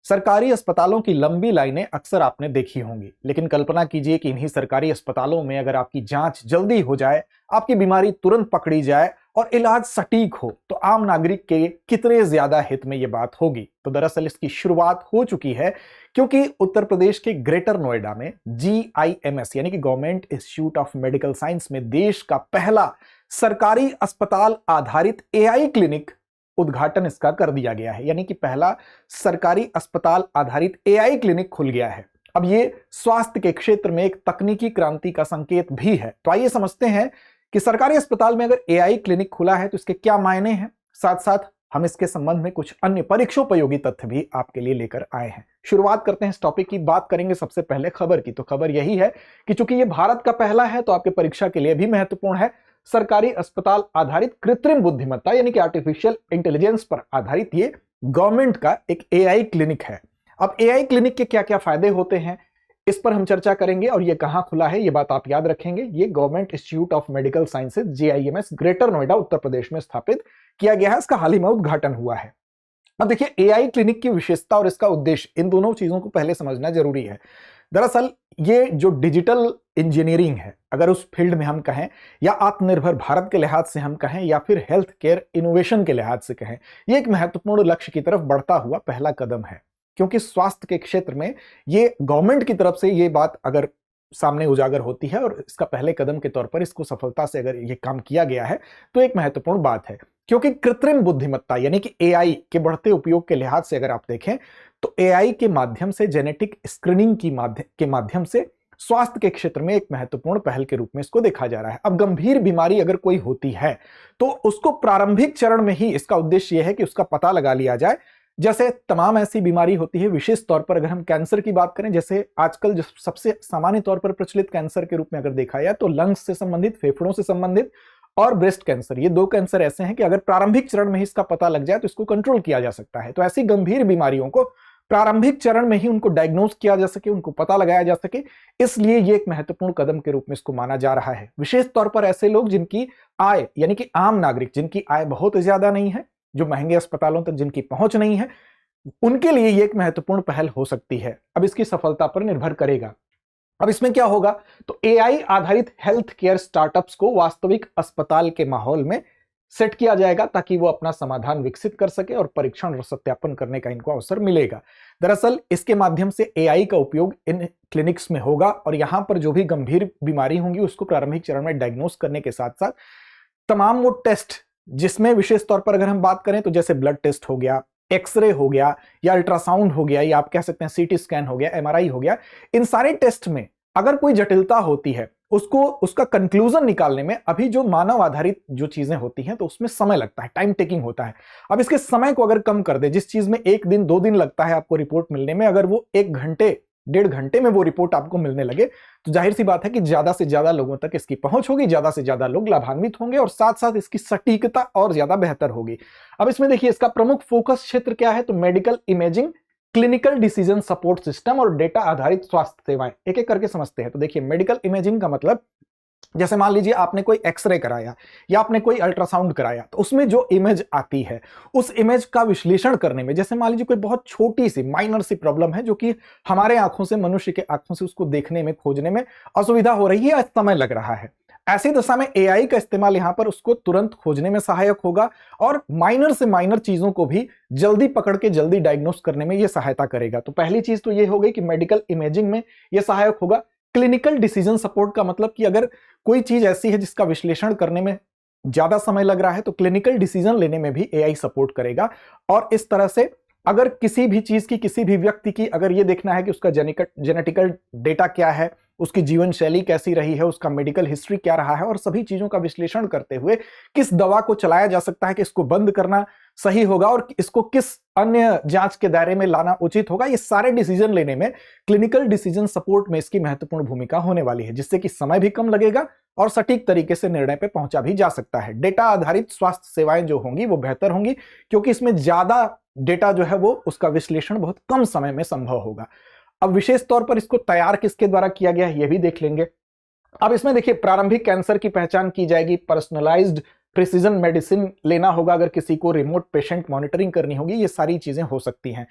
सरकारी अस्पतालों की लंबी लाइनें अक्सर आपने देखी होंगी, लेकिन कल्पना कीजिए कि इन्हीं सरकारी अस्पतालों में अगर आपकी जांच जल्दी हो जाए, आपकी बीमारी तुरंत पकड़ी जाए और इलाज सटीक हो, तो आम नागरिक के कितने ज्यादा हित में यह बात होगी। तो दरअसल इसकी शुरुआत हो चुकी है, क्योंकि उत्तर प्रदेश के ग्रेटर नोएडा में GIMS यानी कि government institute of medical science में देश का पहला सरकारी अस्पताल आधारित AI क्लिनिक उद्घाटन इसका कर दिया गया है। यानी कि पहला सरकारी अस्पताल आधारित AI क्लिनिक खुल गया है। अब ये स्वास्थ्य के क्षेत्र में एक तकनीकी क्रांति का संकेत भी है। तो आइए समझते हैं कि सरकारी अस्पताल में अगर AI क्लिनिक खुला है तो इसके क्या मायने हैं, साथ साथ हम इसके संबंध में कुछ अन्य परीक्षोपयोगी तथ्य भी आपके लिए लेकर आए हैं। शुरुआत करते हैं इस टॉपिक की। बात करेंगे सबसे पहले खबर की। तो खबर यही है कि चूंकि ये भारत का पहला है तो आपके परीक्षा के लिए भी महत्वपूर्ण है। सरकारी अस्पताल आधारित कृत्रिम बुद्धिमत्ता यानी कि आर्टिफिशियल इंटेलिजेंस पर आधारित ये गवर्नमेंट का एक AI क्लिनिक है। अब AI क्लिनिक के क्या क्या फायदे होते हैं, इस पर हम चर्चा करेंगे। और ये कहां खुला है ये बात आप याद रखेंगे। ये government institute of medical sciences GIMS greater Noida Uttar Pradesh में स्थापित किया गया है। इसका हाल ही में उद्घाटन हुआ है। अब देखिए, AI क्लिनिक की विशेषता और इसका उद्देश्य, इन दोनों चीजों को पहले समझना जरूरी है। दरअसल ये जो डिजिटल इंजीनियरिंग है, अगर उस फील्ड में हम कहें, या आत्मनिर्भर भारत के लिहाज से हम कहें, या फिर हेल्थ केयर इनोवेशन के लिहाज से कहें, ये एक महत्वपूर्ण लक्ष्य की तरफ बढ़ता हुआ पहला कदम है। क्योंकि स्वास्थ्य के क्षेत्र में ये गवर्नमेंट की तरफ से ये बात अगर सामने उजागर होती है और इसका पहले कदम के तौर पर इसको सफलता से अगर ये काम किया गया है तो एक महत्वपूर्ण बात है। क्योंकि कृत्रिम बुद्धिमत्ता यानी कि AI के बढ़ते उपयोग के लिहाज से अगर आप देखें तो AI के माध्यम से जेनेटिक स्क्रीनिंग के माध्यम से स्वास्थ्य के क्षेत्र में एक महत्वपूर्ण पहल के रूप में इसको देखा जा रहा है। अब गंभीर बीमारी अगर कोई होती है तो उसको प्रारंभिक चरण में ही इसका उद्देश्य यह है कि उसका पता लगा लिया जाए। जैसे तमाम ऐसी बीमारी होती है, विशेष तौर पर अगर हम कैंसर की बात करें, जैसे आजकल जो सबसे सामान्य तौर पर प्रचलित कैंसर के रूप में अगर देखा जाए तो लंग्स से संबंधित, फेफड़ों से संबंधित और ब्रेस्ट कैंसर, ये दो कैंसर ऐसे हैं कि अगर प्रारंभिक चरण में ही इसका पता लग जाए तो इसको कंट्रोल किया जा सकता है। तो ऐसी गंभीर बीमारियों को प्रारंभिक चरण में ही उनको डायग्नोज किया जा सके, उनको पता लगाया जा सके, इसलिए ये एक महत्वपूर्ण कदम के रूप में इसको माना जा रहा है। विशेष तौर पर ऐसे लोग जिनकी आय यानी कि आम नागरिक जिनकी आय बहुत ज्यादा नहीं है, जो महंगे अस्पतालों तक जिनकी पहुंच नहीं है, उनके लिए ये एक महत्वपूर्ण पहल हो सकती है। अब इसकी सफलता पर निर्भर करेगा। अब इसमें क्या होगा, तो AI आधारित हेल्थ केयर स्टार्टअप्स को वास्तविक अस्पताल के माहौल में सेट किया जाएगा ताकि वो अपना समाधान विकसित कर सके और परीक्षण और सत्यापन करने का इनको अवसर मिलेगा। दरअसल इसके माध्यम से AI का उपयोग इन क्लिनिक्स में होगा और यहां पर जो भी गंभीर बीमारी होंगी उसको प्रारंभिक चरण में डायग्नोस करने के साथ साथ तमाम वो टेस्ट, जिसमें विशेष तौर पर अगर हम बात करें तो जैसे ब्लड टेस्ट हो गया, एक्सरे हो गया, या अल्ट्रासाउंड हो गया, या आप कह सकते हैं CT स्कैन हो गया, MRI हो गया, इन सारे टेस्ट में अगर कोई जटिलता होती है उसको उसका कंक्लूजन निकालने में अभी जो मानव आधारित जो चीजें होती हैं तो उसमें समय लगता है, टाइम टेकिंग होता है। अब इसके समय को अगर कम कर दे, जिस चीज में 1 दिन 2 दिन लगता है आपको रिपोर्ट मिलने में, अगर वो 1 घंटे 1.5 घंटे में वो रिपोर्ट आपको मिलने लगे तो जाहिर सी बात है कि ज्यादा से ज्यादा लोगों तक इसकी पहुंच होगी, ज्यादा से ज्यादा लोग लाभान्वित होंगे और साथ साथ इसकी सटीकता और ज्यादा बेहतर होगी। अब इसमें देखिए इसका प्रमुख फोकस क्षेत्र क्या है, तो medical imaging, clinical decision support system और डेटा आधारित स्वास्थ्य सेवाएं। एक एक करके समझते हैं। तो देखिए, मेडिकल इमेजिंग का मतलब, जैसे मान लीजिए आपने कोई एक्सरे कराया या आपने कोई अल्ट्रासाउंड कराया, तो उसमें जो इमेज आती है उस इमेज का विश्लेषण करने में, जैसे मान लीजिए कोई बहुत छोटी सी माइनर सी प्रॉब्लम है जो कि हमारे आंखों से, मनुष्य के आंखों से उसको देखने में, खोजने में असुविधा हो रही है, समय लग रहा है, ऐसी दशा में AI का इस्तेमाल यहां पर उसको तुरंत खोजने में सहायक होगा और माइनर से माइनर चीजों को भी जल्दी पकड़ के जल्दी डायग्नोस करने में यह सहायता करेगा। तो पहली चीज तो यह हो गई कि मेडिकल इमेजिंग में यह सहायक होगा। क्लिनिकल डिसीजन सपोर्ट का मतलब कि अगर कोई चीज ऐसी है जिसका विश्लेषण करने में ज्यादा समय लग रहा है तो क्लिनिकल डिसीजन लेने में भी AI सपोर्ट करेगा। और इस तरह से अगर किसी भी चीज की, किसी भी व्यक्ति की अगर ये देखना है कि उसका जेनेटिकल डेटा क्या है, उसकी जीवन शैली कैसी रही है, उसका मेडिकल हिस्ट्री क्या रहा है, और सभी चीजों का विश्लेषण करते हुए किस दवा को चलाया जा सकता है कि इसको बंद करना सही होगा और इसको किस अन्य जांच के दायरे में लाना उचित होगा, ये सारे डिसीजन लेने में क्लिनिकल डिसीजन सपोर्ट में इसकी महत्वपूर्ण भूमिका होने वाली है, जिससे कि समय भी कम लगेगा और सटीक तरीके से निर्णय पे पहुंचा भी जा सकता है। डेटा आधारित स्वास्थ्य सेवाएं जो होंगी वो बेहतर होंगी, क्योंकि इसमें ज्यादा डेटा जो है वो उसका विश्लेषण बहुत कम समय में संभव होगा। अब विशेष तौर पर इसको तैयार किसके द्वारा किया गया है ये भी देख लेंगे। अब इसमें देखिए, प्रारंभिक कैंसर की पहचान की जाएगी, पर्सनलाइज्ड प्रिसीजन मेडिसिन लेना होगा, अगर किसी को रिमोट पेशेंट मॉनिटरिंग करनी होगी, ये सारी चीजें हो सकती हैं।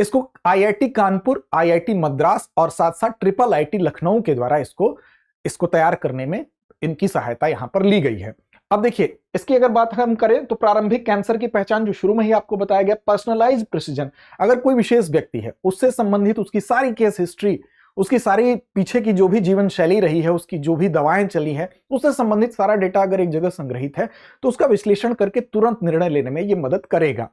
इसको आईआईटी कानपुर, आईआईटी मद्रास और साथ साथ ट्रिपल आईटी लखनऊ के द्वारा इसको तैयार करने में इनकी सहायता यहां पर ली गई है। अब देखिए, इसकी अगर बात हम करें तो प्रारंभिक कैंसर की पहचान जो शुरू में ही आपको बताया गया, पर्सनलाइज्ड प्रिसीजन, अगर कोई विशेष व्यक्ति है उससे संबंधित उसकी सारी केस हिस्ट्री, उसकी सारी पीछे की जो भी जीवन शैली रही है, उसकी जो भी दवाएं चली हैं, उससे संबंधित सारा डेटा अगर एक जगह संग्रहित है तो उसका विश्लेषण करके तुरंत निर्णय लेने में यह मदद करेगा।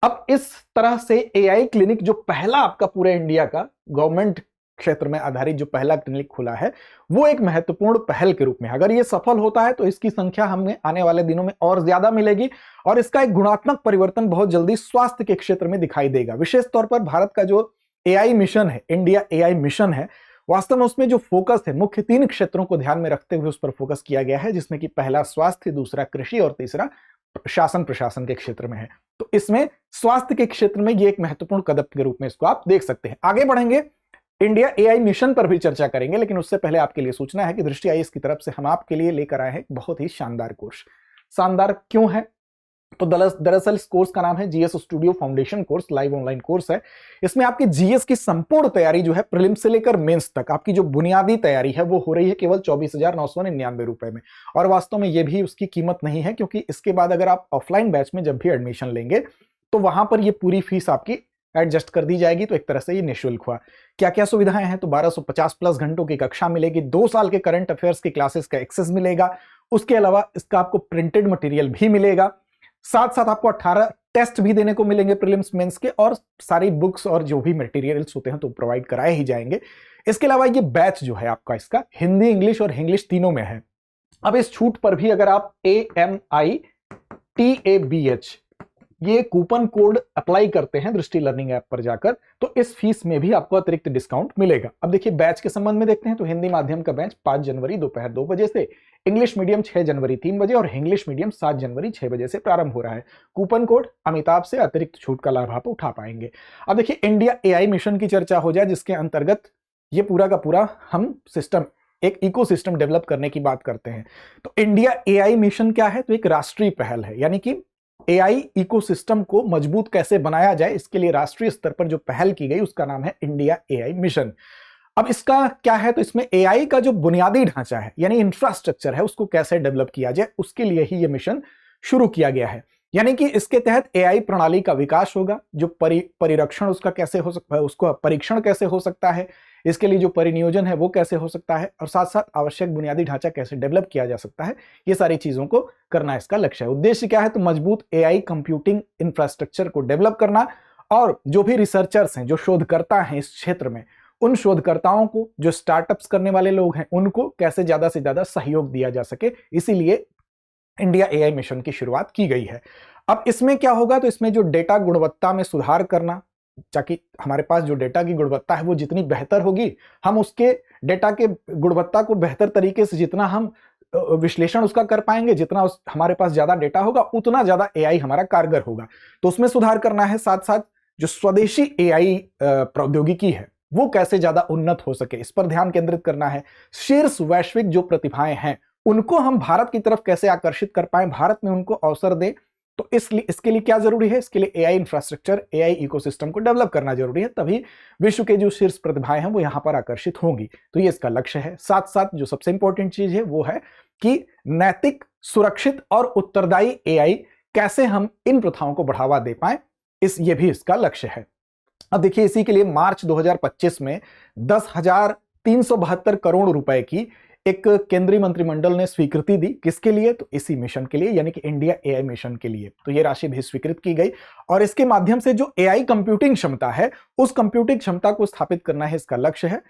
अब इस तरह से एआई क्लिनिक जो पहला आपका पूरे इंडिया का गवर्नमेंट क्षेत्र में आधारित जो पहला क्लिनिक खुला है, वो एक महत्वपूर्ण पहल के रूप में, अगर ये सफल होता है तो इसकी संख्या हमें आने वाले दिनों में और ज्यादा मिलेगी और इसका एक गुणात्मक परिवर्तन बहुत जल्दी स्वास्थ्य के क्षेत्र में दिखाई देगा। विशेष तौर पर भारत का जो एआई मिशन है, इंडिया एआई मिशन है, वास्तव में उसमें जो फोकस है मुख्य 3 क्षेत्रों को ध्यान में रखते हुए उस पर फोकस किया गया है, जिसमें कि पहला स्वास्थ्य, दूसरा कृषि और तीसरा शासन प्रशासन के क्षेत्र में है। तो इसमें स्वास्थ्य के क्षेत्र में ये एक महत्वपूर्ण कदम के रूप में इसको आप देख सकते हैं। आगे बढ़ेंगे, इंडिया एआई मिशन पर भी चर्चा करेंगे, लेकिन उससे पहले आपके लिए सूचना है कि दृष्टि आईएएस की तरफ से हम आपके लिए लेकर आए हैं बहुत ही शानदार कोर्स। शानदार क्यों है? तो दरअसल इस कोर्स का नाम है GS studio foundation course, live online course है। इसमें आपकी जीएस की संपूर्ण तैयारी जो है प्रीलिम्स से लेकर मेंस तक, आपकी जो बुनियादी तैयारी है वो हो रही है केवल 24,999 रुपए में। और वास्तव में ये भी उसकी कीमत नहीं है, क्योंकि इसके बाद अगर आप ऑफलाइन बैच में जब भी एडमिशन लेंगे तो वहां पर ये पूरी फीस आपकी एडजस्ट कर दी जाएगी। तो एक तरह से ये निःशुल्क हुआ। क्या क्या सुविधाएं हैं? तो 1250 प्लस घंटों की कक्षा मिलेगी, 2 साल के करंट अफेयर्स की क्लासेस का एक्सेस मिलेगा, उसके अलावा इसका आपको प्रिंटेड मटेरियल भी मिलेगा, साथ साथ आपको 18 टेस्ट भी देने को मिलेंगे प्रीलिम्स मेंस के, और सारी बुक्स और जो भी मटेरियल्स होते हैं तो प्रोवाइड कराए ही जाएंगे। इसके अलावा ये बैच जो है आपका, इसका हिंदी, इंग्लिश और इंग्लिश तीनों में है। अब इस छूट पर भी अगर आप AMITABH ये कूपन कोड अप्लाई करते हैं दृष्टि लर्निंग ऐप पर जाकर, तो इस फीस में भी आपको अतिरिक्त डिस्काउंट मिलेगा। अब देखिए, बैच के संबंध में देखते हैं तो हिंदी माध्यम का बैच 5 जनवरी दोपहर 2 बजे से, इंग्लिश मीडियम 6 जनवरी 3 बजे और इंग्लिश मीडियम 7 जनवरी 6 बजे से प्रारंभ हो रहा है। कूपन कोड अमिताभ से अतिरिक्त छूट का लाभ आप उठा पाएंगे। अब देखिए, इंडिया एआई मिशन की चर्चा हो जाए, जिसके अंतर्गत ये पूरा का पूरा हम सिस्टम, एक इकोसिस्टम डेवलप करने की बात करते हैं। तो इंडिया एआई मिशन क्या है? तो एक राष्ट्रीय पहल है, यानी कि एआई इकोसिस्टम को मजबूत कैसे बनाया जाए, इसके लिए राष्ट्रीय स्तर पर जो पहल की गई उसका नाम है इंडिया एआई मिशन। अब इसका क्या है? तो इसमें एआई का जो बुनियादी ढांचा है, यानी इंफ्रास्ट्रक्चर है, उसको कैसे डेवलप किया जाए, उसके लिए ही यह मिशन शुरू किया गया है। यानी कि इसके तहत एआई प्रणाली का विकास होगा, जो परिरक्षण उसका कैसे हो सकता है, उसको परीक्षण कैसे हो सकता है, इसके लिए जो परिनियोजन है वो कैसे हो सकता है, और साथ साथ आवश्यक बुनियादी ढांचा कैसे डेवलप किया जा सकता है, ये सारी चीजों को करना इसका लक्ष्य है। उद्देश्य क्या है? तो मजबूत एआई कंप्यूटिंग इंफ्रास्ट्रक्चर को डेवलप करना, और जो भी रिसर्चर्स हैं, जो शोधकर्ता हैं इस क्षेत्र में, उन शोधकर्ताओं को, जो स्टार्टअप्स करने वाले लोग हैं, उनको कैसे ज्यादा से ज्यादा सहयोग दिया जा सके, इसीलिए इंडिया एआई मिशन की शुरुआत की गई है। अब इसमें क्या होगा? तो इसमें जो डेटा गुणवत्ता में सुधार करना, ताकि हमारे पास जो डेटा की गुणवत्ता है वो जितनी बेहतर होगी, हम उसके डेटा के गुणवत्ता को बेहतर तरीके से जितना हम विश्लेषण उसका कर पाएंगे, जितना हमारे पास ज्यादा डेटा होगा उतना ज्यादा एआई हमारा कारगर होगा। तो उसमें सुधार करना है। साथ साथ जो स्वदेशी एआई प्रौद्योगिकी है वो कैसे ज्यादा उन्नत हो सके, इस पर ध्यान केंद्रित करना है। शीर्ष वैश्विक जो प्रतिभाएं हैं उनको हम भारत की तरफ कैसे आकर्षित कर पाए, भारत में उनको अवसर दें। तो इसके लिए क्या जरूरी है? इसके लिए एआई इंफ्रास्ट्रक्चर, एआई इकोसिस्टम को डेवलप करना जरूरी है, तभी विश्व के जो शीर्ष प्रतिभाएं हैं वो यहां पर आकर्षित होंगी। तो ये इसका लक्ष्य है। साथ साथ जो सबसे इंपॉर्टेंट चीज है वो है कि नैतिक, सुरक्षित और उत्तरदायी एआई कैसे हम इन प्रथाओं को बढ़ावा दे पाए, ये भी इसका लक्ष्य है। अब देखिए, इसी के लिए मार्च 2025 में 10,372 करोड़ रुपए की एक केंद्रीय मंत्रिमंडल ने स्वीकृति दी। किसके लिए? तो इसी मिशन के लिए, यानी कि इंडिया एआई मिशन के लिए। तो ये राशि भी स्वीकृत की गई, और इसके माध्यम से जो एआई कंप्यूटिंग क्षमता है, उस कंप्यूटिंग क्षमता को स्थापित करना है, इसका लक्ष्य है।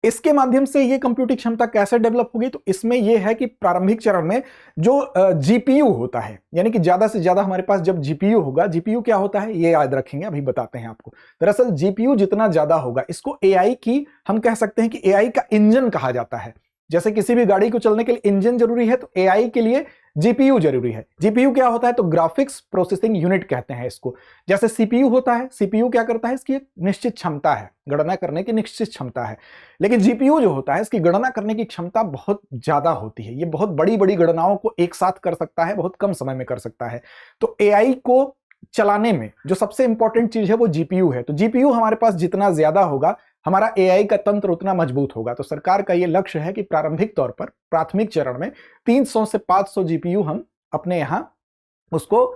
इसके माध्यम से ये कंप्यूटिंग क्षमता कैसे डेवलप होगी? तो इसमें यह है कि प्रारंभिक चरण में जो जीपीयू होता है, यानी कि ज्यादा से ज्यादा हमारे पास जब जीपीयू होगा, जीपीयू क्या होता है ये याद रखेंगे, अभी बताते हैं आपको। दरअसल जीपीयू जितना ज्यादा होगा, इसको एआई की, हम कह सकते हैं कि एआई का इंजन कहा जाता है। जैसे किसी भी गाड़ी को चलने के लिए इंजन जरूरी है, तो एआई के लिए जीपीयू जरूरी है। जीपीयू क्या होता है? तो ग्राफिक्स प्रोसेसिंग यूनिट कहते हैं इसको। जैसे सीपीयू होता है, सीपीयू क्या करता है? इसकी एक निश्चित क्षमता है, गणना करने की निश्चित क्षमता है। लेकिन जीपीयू जो होता है, इसकी गणना करने की क्षमता बहुत ज्यादा होती है। ये बहुत बड़ी बड़ी गणनाओं को एक साथ कर सकता है, बहुत कम समय में कर सकता है। तो एआई को चलाने में जो सबसे इंपॉर्टेंट चीज है वो जीपीयू है। तो जीपीयू हमारे पास जितना ज्यादा होगा, हमारा एआई का तंत्र उतना मजबूत होगा। तो सरकार का ये लक्ष्य है कि प्रारंभिक तौर पर, प्राथमिक चरण में 300 से 500 जीपीयू हम अपने यहां उसको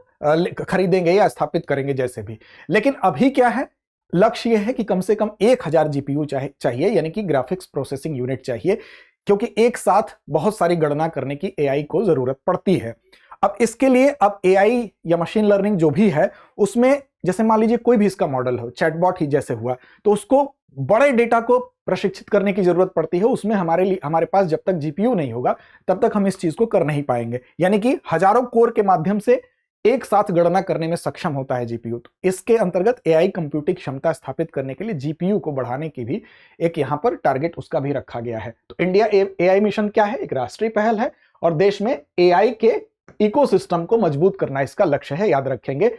खरीदेंगे या स्थापित करेंगे जैसे भी। लेकिन अभी क्या है, लक्ष्य यह है कि कम से कम 1000 जीपीयू चाहिए, यानी कि ग्राफिक्स प्रोसेसिंग यूनिट चाहिए, क्योंकि एक साथ बहुत सारी गणना करने की एआई को जरूरत पड़ती है। अब इसके लिए अब एआई या मशीन लर्निंग जो भी है उसमें, जैसे मान लीजिए कोई भी इसका मॉडल हो, चैटबॉट ही जैसे हुआ, तो उसको बड़े डेटा को प्रशिक्षित करने की जरूरत पड़ती है। उसमें हमारे पास जब तक जीपीयू नहीं होगा तब तक हम इस चीज को कर नहीं पाएंगे। यानी कि हजारों कोर के माध्यम से एक साथ गणना करने में सक्षम होता है जीपीयू। तो इसके अंतर्गत एआई कंप्यूटिंग क्षमता स्थापित करने के लिए जीपीयू को बढ़ाने की भी एक यहां पर टारगेट उसका भी रखा गया है। तो इंडिया एआई मिशन क्या है, एक राष्ट्रीय पहल है और देश में एआई के इकोसिस्टम को मजबूत करना इसका लक्ष्य है, याद रखेंगे।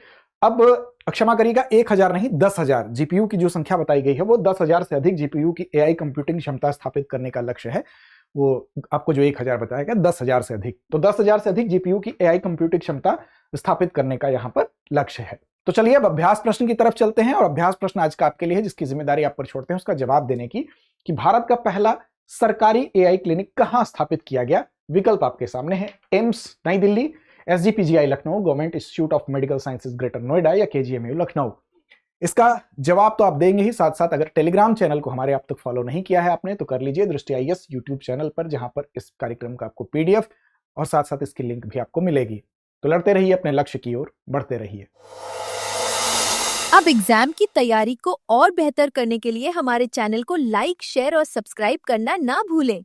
अब क्षमा करिएगा, 1000 नहीं 10,000 जीपीयू की जो संख्या बताई गई है वो 10,000 से अधिक जीपीयू की एआई कंप्यूटिंग क्षमता स्थापित करने का लक्ष्य है। वो आपको जो 1000 बताया गया, 10,000 से अधिक, तो 10,000 से अधिक जीपीयू की एआई कंप्यूटिंग क्षमता स्थापित करने का यहां पर लक्ष्य है। तो चलिए अब अभ्यास प्रश्न की तरफ चलते हैं। और अभ्यास प्रश्न आज का आपके लिए है, जिसकी जिम्मेदारी आप पर छोड़ते हैं उसका जवाब देने की, कि भारत का पहला सरकारी एआई क्लिनिक कहां स्थापित किया गया। विकल्प आपके सामने है, एम्स नई Delhi, SGPGI Lucknow, government institute of medical sciences greater Noida या केजीएमयू लखनऊ। इसका जवाब तो आप देंगे ही, साथ साथ अगर टेलीग्राम चैनल को हमारे अब तक फॉलो नहीं किया है आपने तो कर लीजिए, दृष्टि आईएएस यूट्यूब चैनल पर, जहां पर इस कार्यक्रम का आपको पीडीएफ और साथ साथ इसकी लिंक भी आपको मिलेगी। तो लड़ते रहिए, अपने लक्ष्य की ओर बढ़ते रहिए। अब एग्जाम की तैयारी को और बेहतर करने के लिए हमारे चैनल को लाइक, शेयर और सब्सक्राइब करना ना भूलें।